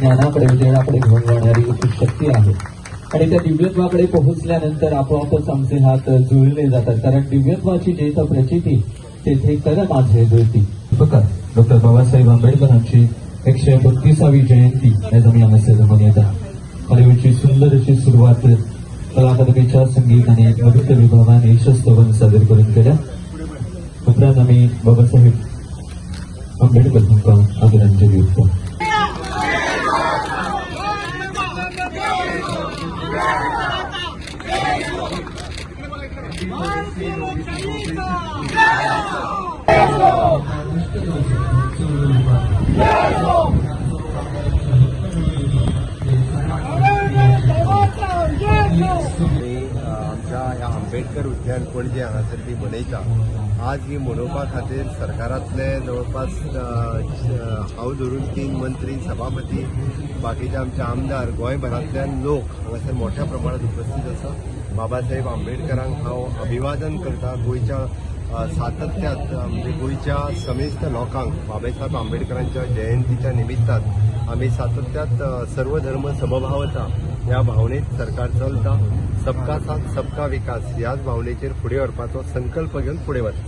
ज्ञानाकडे विजयाकडे घेऊन जाणारी एक शक्ती आहे आणि त्या दिव्यत्वाकडे पोहोचल्यानंतर आपोआपच आमचे हात जुळले जातात, कारण दिव्यत्वाची जेथ प्रचिती तेथे कर माझे जुळती. बघा डॉक्टर बाबासाहेब आंबेडकरांची 132वी जयंती यामध्ये जमून येतात. हॉलिवूडची सुंदर अशी सुरुवात कलाकारांच्या संगीत आणि नृत्य विभागाने यशस्वी सादर करून केल्या. उपरांत आम्ही बाबासाहेब आंबेडकर यांना आदरांजली देतो. आमच्या ह्या आंबेडकर उद्यान पणजे हांगासर ती मनयता. आज ही मनोवपा खातीर सरकारांतले जवळपास हांव धरून 3 मंत्री, सभापती, बाकीचे आमचे आमदार, गोंयभरांतल्यान लोक हांगासर मोठ्या प्रमाणात उपस्थित आसा. बाबासाहेब आंबेडकरांक हांव अभिवादन करता. गोंयच्या सातत्यात म्हणजे गोंयच्या समेस्त लोकांक बाबासाहेब आंबेडकरांच्या जयंतीच्या निमित्तान आमी सातत्यात सर्व धर्म समभावता ह्या भावनेत सरकार चलता. सबका साथ सबका विकास ह्याच भावनेचेर फुडें व्हरपाचो संकल्प घेवन फुडें वता.